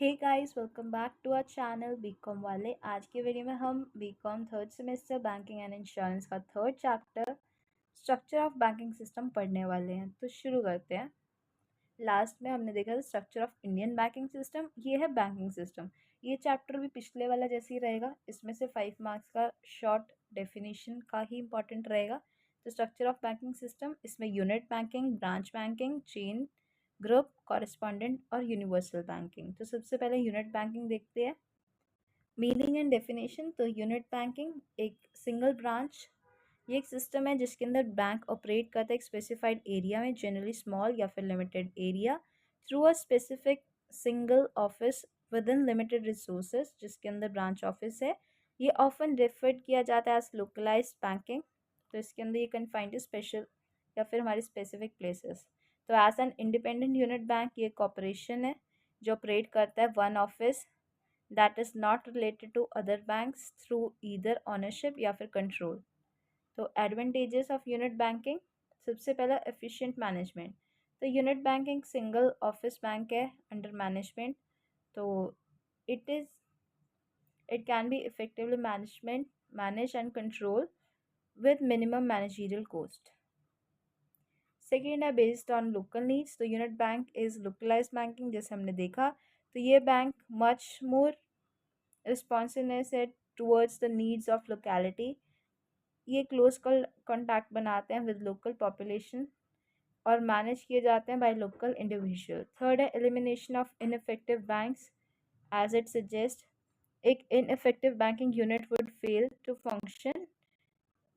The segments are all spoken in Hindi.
Hey guys, welcome back to our channel BCom वाले। आज के वीडियो में हम BCom third semester banking and insurance का third chapter structure of banking system पढ़ने वाले हैं। तो शुरू करते हैं। लास्ट में हमने देखा था structure of Indian banking system, ये है बैंकिंग सिस्टम। ये चैप्टर भी पिछले वाला जैसे ही रहेगा, इसमें से 5 मार्क्स का शॉर्ट डेफिनेशन का ही इंपॉर्टेंट रहेगा। तो स्ट्रक्चर ऑफ बैंकिंग सिस्टम, इसमें unit banking, branch banking, chain, group, correspondent और यूनिवर्सल बैंकिंग। तो सबसे पहले यूनिट बैंकिंग देखते हैं। Meaning and definition. तो यूनिट बैंकिंग एक सिंगल ब्रांच, ये एक सिस्टम है जिसके अंदर बैंक ऑपरेट करता है एक स्पेसिफाइड एरिया में, जनरली स्मॉल या फिर limited area, through a specific single office with in limited resources, जिसके अंदर ब्रांच ऑफिस है। ये ऑफन रेफर्ड किया जाता है एज लोकलाइज्ड बैंकिंग। तो इसके अंदर ये कन्फाइंड टू स्पेशल या फिर हमारी स्पेसिफिक प्लेसेस। तो as an independent unit bank, ये कॉरपोरेशन है जो ऑपरेट करता है one office that is not related to other banks through either ownership या फिर कंट्रोल। तो एडवांटेजेस ऑफ यूनिट बैंकिंग, सबसे पहला एफिशिएंट मैनेजमेंट। तो unit banking single office bank है अंडर मैनेजमेंट। तो it can be effectively manage and control with minimum managerial cost. Second है बेस्ड ऑन लोकल नीड्स। तो unit bank is localised banking, जैसे हमने देखा। तो ये बैंक मच मोर रिस्पॉन्सिवनेस है towards the needs of locality. ये क्लोज कॉन्टैक्ट बनाते हैं विद लोकल पॉपुलेशन और मैनेज किए जाते हैं बाय लोकल इंडिविजुअल। थर्ड है elimination of ineffective banks. As it suggest, एक ineffective banking unit would fail to function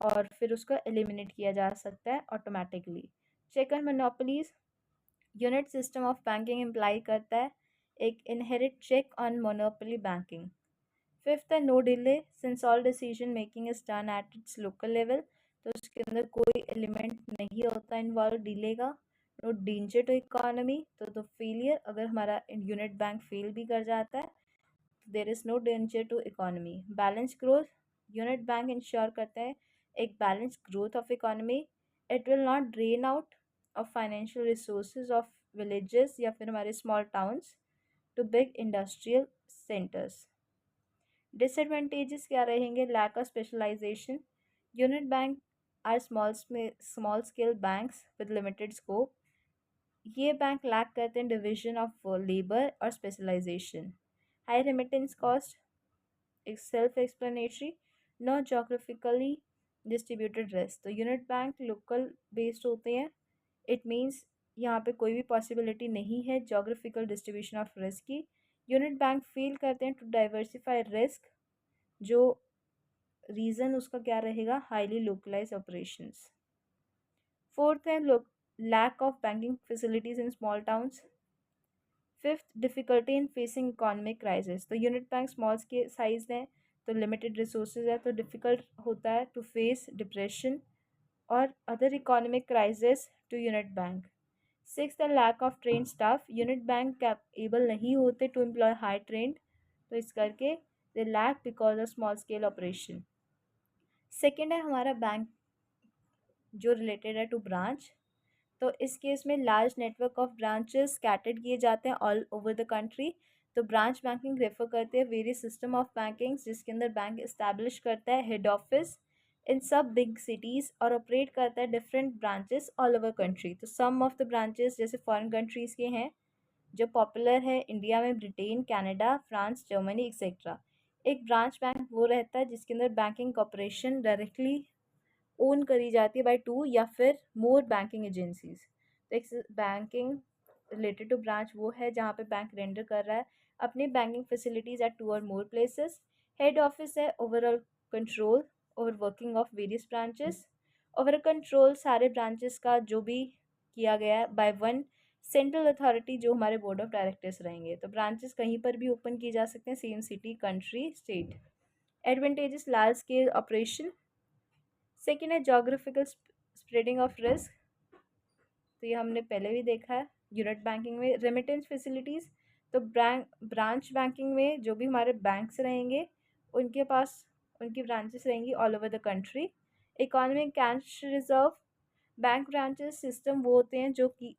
और फिर उसको एलिमिनेट किया जा सकता है automatically. Second, monopolies. Unit system of banking imply करता है एक inherit check on monopoly banking. Fifth है no delay, since all decision making is done at its local level. तो उसके अंदर कोई एलिमेंट नहीं होता इन्वॉल्व डिले का। नो डेंजर टू इकोनॉमी, तो फेलियर, अगर हमारा यूनिट बैंक फेल भी कर जाता है, there is no danger to economy. Balance growth, unit bank ensure करता है एक balance growth of economy. It will not drain out of financial resources of villages या फिर हमारे small towns to big industrial centres. Disadvantages क्या रहेंगे? Lack of specialisation. Unit bank are small scale banks with limited scope. ये बैंक लैक करते हैं डिविजन ऑफ लेबर और स्पेशलाइजेशन। हाई रेमिटेंस कॉस्ट, एक self explanatory. No geographically distributed risk. तो यूनिट बैंक लोकल बेस्ड होते हैं। इट मीन्स यहाँ पे कोई भी पॉसिबिलिटी नहीं है जोग्राफिकल डिस्ट्रीब्यूशन ऑफ रिस्क की। यूनिट बैंक फील करते हैं टू डाइवर्सिफाई रिस्क, जो रीज़न उसका क्या रहेगा? Highly localise operations. फोर्थ है lack of banking facilities in small towns. Fifth, difficulty in facing economic crisis. तो यूनिट बैंक स्मॉल के साइज हैं, तो लिमिटेड रिसोर्सेज है, तो डिफ़िकल्ट होता है टू फेस डिप्रेशन और other economic crisis to unit bank. Six, the lack of train staff. Unit bank able नहीं होते टू एम्प्लॉय हाई ट्रेंड, तो इस करके they lack because of small scale operation. Second है हमारा बैंक जो रिलेटेड है टू ब्रांच। तो इस केस में large network of branches scattered किए जाते हैं ऑल ओवर द कंट्री। तो ब्रांच बैंकिंग रेफर करते हैं वेरियस सिस्टम ऑफ बैंकिंग जिसके अंदर बैंक इस्टेब्लिश करता है हेड ऑफिस इन सब बिग सिटीज़ और ऑपरेट करता है different branches all over country. तो सम ऑफ द ब्रांचेस जैसे फॉरेन कंट्रीज़ के हैं जो पॉपुलर है इंडिया में, Britain, Canada, France, Germany etcetera. एक ब्रांच बैंक वो रहता है जिसके अंदर बैंकिंग कॉपरेशन डायरेक्टली ओन करी जाती है बाय टू या फिर मोर बैंकिंग एजेंसीज। तो एक बैंकिंग रिलेटेड टू ब्रांच वो है जहाँ पे बैंक रेंडर कर रहा है अपनी बैंकिंग फैसिलिटीज़ एट टू और मोर प्लेसेस। हेड ऑफिस है overall control over working of various branches. Overall control सारे ब्रांचेस का जो भी किया गया है बाय वन सेंट्रल अथॉरिटी जो हमारे बोर्ड ऑफ डायरेक्टर्स रहेंगे। तो ब्रांचेस कहीं पर भी ओपन किए जा सकते हैं, same city, country, state. Advantages, large scale operation. Second है जोग्राफिकल स्प्रेडिंग ऑफ रिस्क। तो ये हमने पहले भी देखा है यूनिट बैंकिंग में। रेमिटेंस फैसिलिटीज़, तो ब्रांच बैंकिंग में जो भी हमारे बैंक्स रहेंगे उनके पास उनकी ब्रांचेस रहेंगी all over the country. Economic cash reserve, bank branches system वो होते हैं जो कि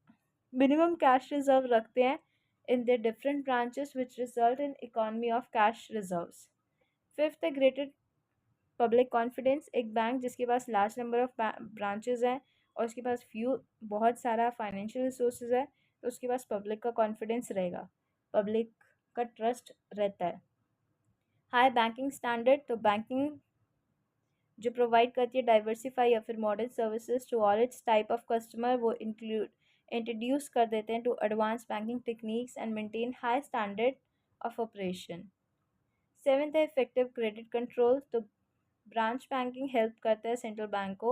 मिनिमम कैश रिजर्व रखते हैं in their different branches, which result in economy of cash reserves. Fifth है greater पब्लिक कॉन्फिडेंस. एक बैंक जिसके पास लार्ज नंबर ऑफ ब्रांचेस हैं और उसके पास बहुत सारा फाइनेंशियल रिसोर्सेज है, तो उसके पास पब्लिक का कॉन्फिडेंस रहेगा, पब्लिक का ट्रस्ट रहता है. High banking standard. तो बैंकिंग जो प्रोवाइड करती है डाइवर्सिफाई या फिर modern services to all its type of customer, वो इंट्रोड्यूस कर देते हैं to advance banking techniques and maintain high standard of operation. Seventh है इफेक्टिव क्रेडिट कंट्रोल. तो ब्रांच बैंकिंग हेल्प करता है सेंट्रल बैंक को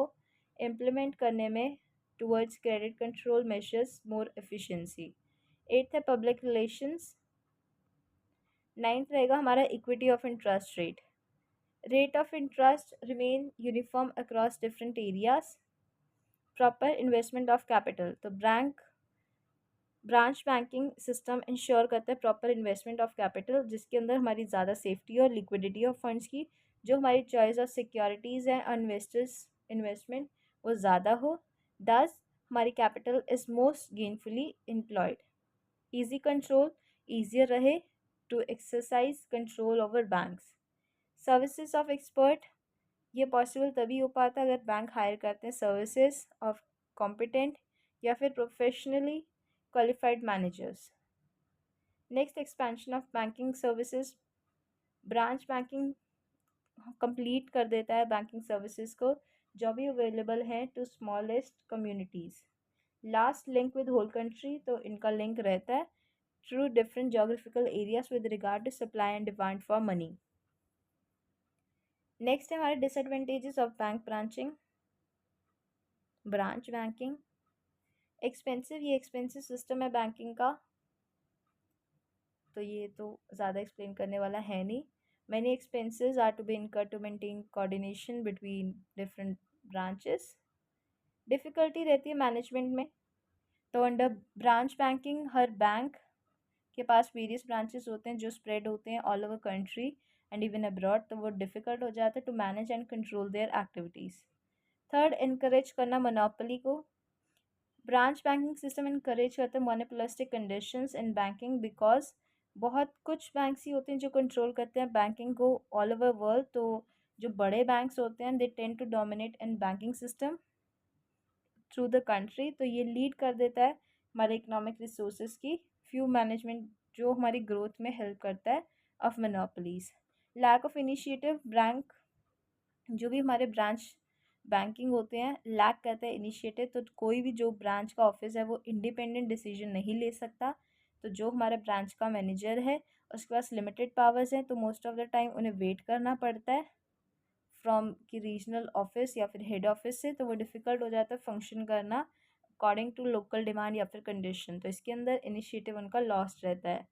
इम्प्लीमेंट करने में टूवर्ड्स क्रेडिट कंट्रोल मेजर्स मोर एफिशिएंसी. एट्थ है पब्लिक रिलेशंस. नाइन्थ रहेगा हमारा equity of interest rate. Rate of interest remain uniform across different areas. Proper investment of capital. तो ब्रांच बैंकिंग सिस्टम इंश्योर करता है प्रॉपर इन्वेस्टमेंट ऑफ कैपिटल, जिसके अंदर हमारी ज़्यादा सेफ्टी और लिक्विडिटी ऑफ फंड्स की, जो हमारी चॉइस ऑफ सिक्योरिटीज़ हैं इन्वेस्टर्स इन्वेस्टमेंट, वो ज़्यादा हो. दस, हमारी capital is most gainfully employed. Easy control. Easier रहे to exercise control over banks. Services of expert. ये पॉसिबल तभी हो पाता अगर बैंक हायर करते हैं सर्विसेज ऑफ कॉम्पिटेंट या फिर professionally qualified managers. Next, expansion of banking services. Branch banking complete कर देता है बैंकिंग सर्विसेज को जो भी अवेलेबल हैं to smallest communities. Last, link with whole country. तो इनका लिंक रहता है through different geographical areas with regard to supply and demand for money. Next है हमारे disadvantages of bank branching. Branch banking expensive. ये एक्सपेंसिव सिस्टम है बैंकिंग का, तो ये तो ज़्यादा एक्सप्लेन करने वाला है नहीं. Many expenses are to be incur to maintain coordination between different branches. Difficulty रहती है मैनेजमेंट में. तो अंडर ब्रांच बैंकिंग हर बैंक के पास वेरियस ब्रांचेस होते हैं जो स्प्रेड होते हैं all over country and even abroad, तो वो डिफ़िकल्ट हो जाता है to manage and control their activities. Third, encourage करना मोनोपोली को. ब्रांच बैंकिंग सिस्टम इनकरेज करता है monopolistic conditions in banking because बहुत कुछ बैंक्स ही होते हैं जो कंट्रोल करते हैं बैंकिंग को ऑल ओवर वर्ल्ड. तो जो बड़े बैंक्स होते हैं they tend to dominate in banking system through the country. तो ये लीड कर देता है हमारे इकोनॉमिक रिसोर्सेज की फ्यू मैनेजमेंट जो हमारी ग्रोथ में हेल्प करता है of monopolies. Lack of initiative. Bank जो भी हमारे ब्रांच बैंकिंग होते हैं लैक करता है इनिशिएटिव. तो कोई भी जो ब्रांच का ऑफिस है वो इंडिपेंडेंट डिसीजन नहीं ले सकता. तो जो हमारा ब्रांच का मैनेजर है उसके पास लिमिटेड पावर्स हैं, तो मोस्ट ऑफ द टाइम उन्हें वेट करना पड़ता है फ्रॉम कि रीजनल ऑफिस या फिर हेड ऑफिस से. तो वो डिफ़िकल्ट हो जाता है फंक्शन करना अकॉर्डिंग टू लोकल डिमांड या फिर कंडीशन. तो इसके अंदर इनिशिएटिव उनका लॉस्ट रहता है.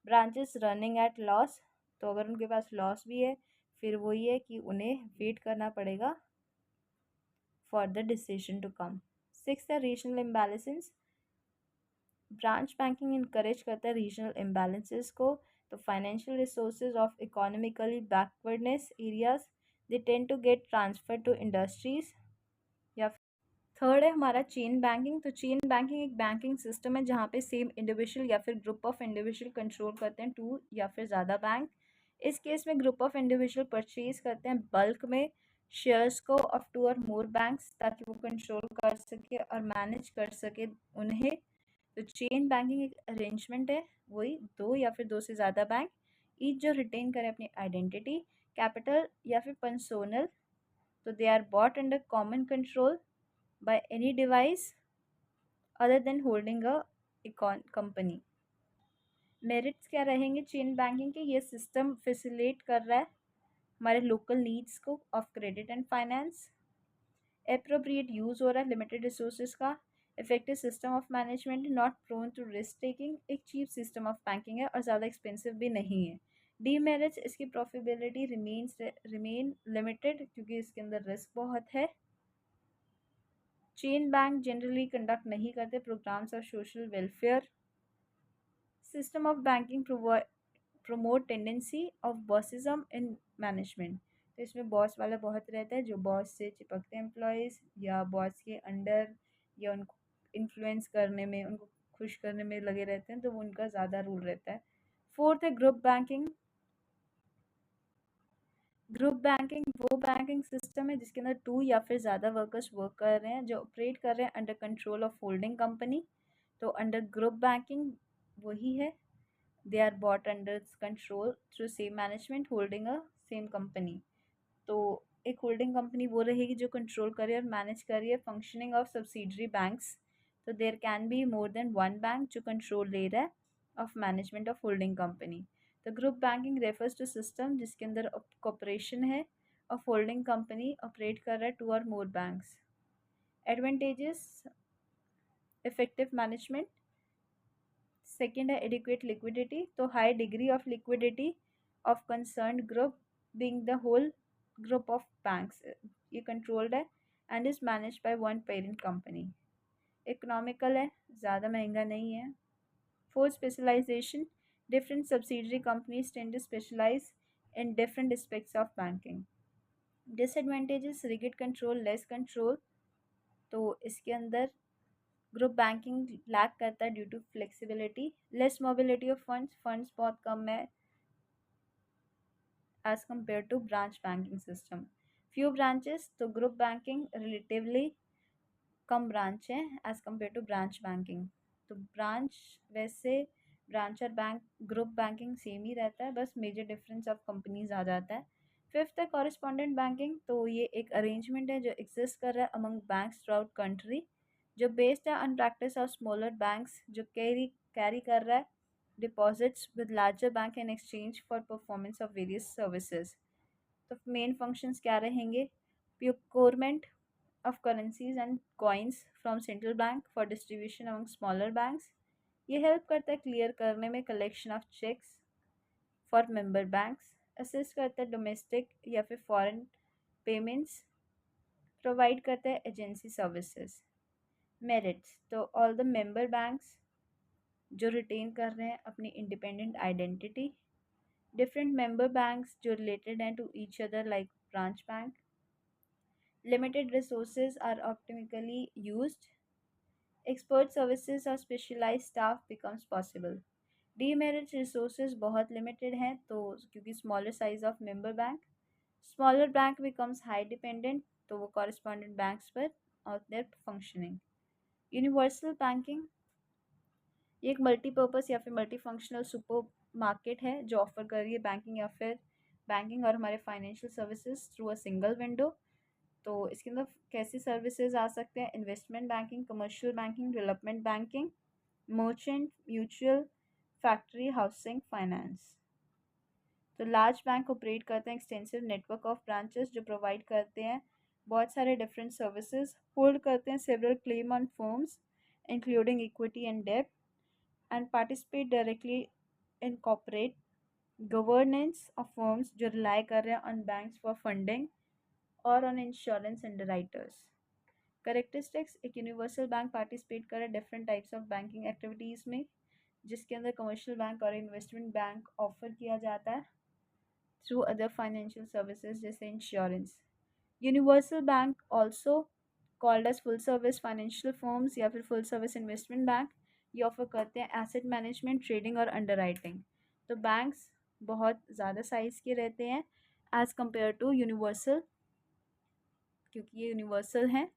Branches running at loss. तो अगर उनके पास लॉस भी है फिर वही है कि उन्हें वेट करना पड़ेगा for the decision to come. Six है regional imbalances. Branch banking encourage करता है रीजनल इम्बैलेंसेस को. तो financial resources of economically backwardness areas they tend to get transfer to industries. या थर्ड है हमारा चेन बैंकिंग. तो चेन बैंकिंग एक बैंकिंग सिस्टम है जहाँ पे सेम इंडिविजुअल या फिर ग्रुप ऑफ इंडिविजुअल कंट्रोल करते हैं टू या फिर ज़्यादा बैंक. इस केस में ग्रुप ऑफ इंडिविजुअल परचेज करते हैं बल्क में शेयर्स को ऑफ टू और मोर बैंक्स ताकि वो कंट्रोल कर सके और मैनेज कर सके उन्हें. तो चेन बैंकिंग एक अरेंजमेंट है, वही दो या फिर दो से ज़्यादा बैंक ईच जो रिटेन करें अपनी आइडेंटिटी, कैपिटल या फिर पर्सोनल. तो they are bought under common control by any device other than holding a company. Merits क्या रहेंगे चेन बैंकिंग के? ये सिस्टम फैसिलिटेट कर रहा है हमारे लोकल नीड्स को of credit and finance. Appropriate use हो रहा है लिमिटेड रिसोर्सेज का. Effective system of management, not prone to risk taking. एक चीप सिस्टम ऑफ बैंकिंग है और ज़्यादा एक्सपेंसिव भी नहीं है. डीमेरिट्स, इसकी प्रॉफिटेबिलिटी रिमेन लिमिटेड क्योंकि इसके अंदर रिस्क बहुत है. चेन बैंक जनरली कंडक्ट नहीं करते programmes of social welfare. System of banking promote tendency of bossism in management. तो इसमें बॉस वाला बहुत रहता है जो बॉस से चिपकते हैं एम्प्लॉयज़ या बॉस के अंडर या उनको इन्फ्लुएंस करने में, उनको खुश करने में लगे रहते हैं, तो वो उनका ज़्यादा रूल रहता है। फोर्थ है ग्रुप बैंकिंग। ग्रुप बैंकिंग वो बैंकिंग सिस्टम है जिसके अंदर 2 या फिर ज़्यादा वर्कर्स वर्क कर रहे हैं, जो ऑपरेट कर रहे हैं under control of holding company. तो अंडर ग्रुप बैंकिंग वही है, they are bought under control through same management holding a same company. तो एक होल्डिंग कंपनी वो रहेगी जो कंट्रोल करे और मैनेज करे फंक्शनिंग ऑफ सब्सिडरी बैंक्स। तो there can be more than one bank जो कंट्रोल ले रहा है of management of holding company. तो group banking refers to system जिसके अंदर कॉपरेशन है ऑफ होल्डिंग कंपनी ऑपरेट कर रहा है 2 और more banks. Advantages, effective management. Second है एडिक्वेट लिक्विडिटी, तो high degree of liquidity of concerned group being the whole group of banks, ये कंट्रोल्ड है and is managed by one parent company. Economical है, ज़्यादा महंगा नहीं है। Fourth specialization, different subsidiary companies tend to specialize in different aspects of banking. Disadvantages, rigid control, less control. तो इसके अंदर ग्रुप बैंकिंग लैक करता है due to flexibility, less mobility of funds, funds बहुत कम है as compare to branch banking system. Few branches, तो ग्रुप बैंकिंग रिलेटिवली कम ब्रांच है as compare to branch banking. तो ब्रांच वैसे ब्रांच और बैंक ग्रुप बैंकिंग सेम ही रहता है, बस मेजर डिफरेंस ऑफ कंपनीज आ जाता है। फिफ्थ है कॉरेस्पॉन्डेंट बैंकिंग, तो ये एक अरेंजमेंट है जो एग्जिस्ट कर रहा है among banks through out country, जो बेस्ड है on practice of smaller banks जो कैरी कर रहा है deposits with larger bank in exchange for performance of various services. तो मेन फंक्शंस क्या रहेंगे? Procurement of currencies and coins from central bank for distribution among smaller banks। ये हेल्प करता है क्लियर करने में collection of cheques for member banks, assist करता है डोमेस्टिक या फिर फॉरेन पेमेंट्स, प्रोवाइड करता है एजेंसी सर्विसेज। मेरिट्स, तो ऑल द मेंबर बैंक्स जो रिटेन कर रहे हैं अपनी independent identity, different member banks जो रिलेटेड हैं to each other like branch bank, limited resources are optimally used, expert services और specialized staff becomes possible। Demerit resources बहुत लिमिटेड हैं, तो क्योंकि smaller size of member bank, smaller bank becomes high dependent तो वो कॉरेस्पॉन्डेंट बैंक्स पर और देयर फंक्शनिंग। यूनिवर्सल बैंकिंग, ये एक मल्टीपर्पज़ या फिर मल्टी फंक्शनल सुपर मार्केट है जो ऑफर कर रही है बैंकिंग या फिर बैंकिंग और हमारे financial services through a single window. तो इसके अंदर कैसी सर्विसेज आ सकते हैं? Investment banking, commercial banking, development banking, merchant, mutual, factory, housing finance. तो लार्ज बैंक ऑपरेट करते हैं एक्सटेंसिव नेटवर्क ऑफ ब्रांचेस जो प्रोवाइड करते हैं बहुत सारे डिफरेंट सर्विसेज, होल्ड करते हैं several claim on firms including equity and डेब्ट and participate directly in corporate governance of firms जो रिलाई कर रहे हैं ऑन बैंक्स फॉर फंडिंग और ऑन इंश्योरेंस अंडरराइटर्स। करेक्टरिस्टिक्स, एक यूनिवर्सल बैंक पार्टिसिपेट करे different types of banking activities में जिसके अंदर कमर्शियल बैंक और इन्वेस्टमेंट बैंक ऑफर किया जाता है थ्रू अदर फाइनेंशियल सर्विसेज जैसे insurance. Universal bank also called as full service financial firms या फिर फुल सर्विस इन्वेस्टमेंट बैंक, ये ऑफर करते हैं एसेट मैनेजमेंट, ट्रेडिंग और अंडरराइटिंग। तो बैंक्स बहुत ज़्यादा साइज़ के रहते हैं एज़ कम्पेयर टू यूनिवर्सल, क्योंकि ये यूनिवर्सल हैं।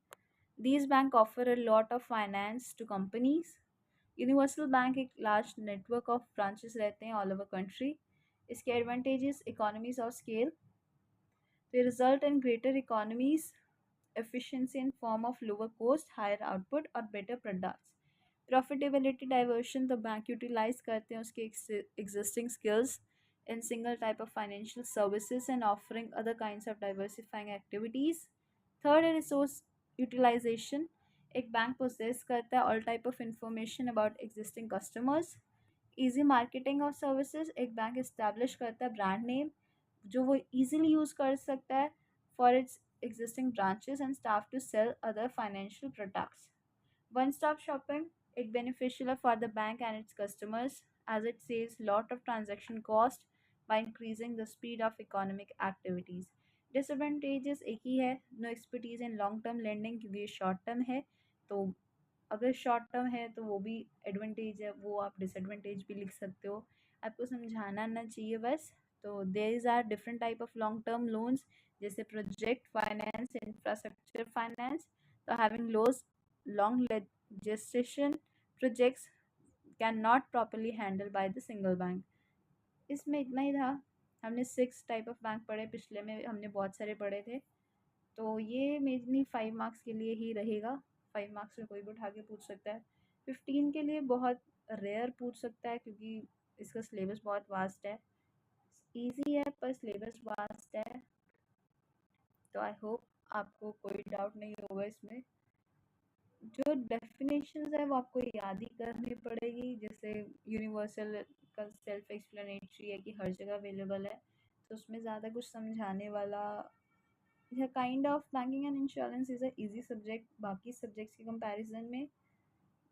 These bank offer a lot of finance to companies। Universal bank एक लार्ज नेटवर्क ऑफ ब्रांचेस रहते हैं ऑल ओवर कंट्री। इसके advantages, economies of scale, they result in greater economies, efficiency in form of lower cost, higher output और better products। प्रॉफिटेबिलिटी डाइवर्शन, तो बैंक यूटिलाइज करते हैं उसके existing skills in single type of financial services and offering other kinds of diversifying activities। Third है रिसोर्स यूटिलाइजेशन, एक बैंक प्रोसेस करता है all type of information about existing customers. Easy marketing of services, एक बैंक इस्टेब्लिश करता है ब्रांड नेम जो वो ईजिली यूज़ कर सकता है for its existing branches and staff to sell other financial products। One-stop shopping, it beneficial for the bank and its customers as it saves lot of transaction cost by increasing the speed of economic activities। Disadvantages एक ही है, no expertise in long term lending क्योंकि ये short term है, तो अगर शॉर्ट टर्म है तो वो भी एडवांटेज है, वो आप डिसएडवांटेज भी लिख सकते हो। आपको समझाना ना चाहिए बस। तो there is are different type of long term loans, जैसे प्रोजेक्ट फाइनेंस, इंफ्रास्ट्रक्चर फाइनेंस। तो हैविंग लोज long gestation projects can not properly handle by the single bank. इसमें इतना ही था। हमने 6 टाइप ऑफ बैंक पढ़े, पिछले में हमने बहुत सारे पढ़े थे। तो ये मेनली 5 मार्क्स के लिए ही रहेगा। 5 मार्क्स में कोई भी उठा के पूछ सकता है। 15 के लिए बहुत रेयर पूछ सकता है, क्योंकि इसका सिलेबस बहुत वास्ट है। ईजी है पर सिलेबस वास्ट है। तो आई होप आपको कोई डाउट नहीं होगा इसमें। जो डेफिनेशंस है वो आपको याद ही करनी पड़ेगी। जैसे यूनिवर्सल का सेल्फ एक्सप्लेनेटरी है कि हर जगह अवेलेबल है, तो उसमें ज़्यादा कुछ समझाने वाला यह kind of banking and insurance is a easy subject बाकी सब्जेक्ट्स के कंपैरिजन में,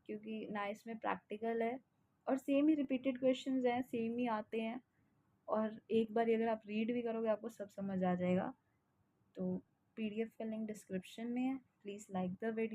क्योंकि ना इसमें प्रैक्टिकल है और सेम ही रिपीटेड क्वेश्चंस हैं, सेम ही आते हैं। और एक बार अगर आप रीड भी करोगे आपको सब समझ आ जाएगा। तो पीडीएफ का लिंक डिस्क्रिप्शन में है। Please like the video.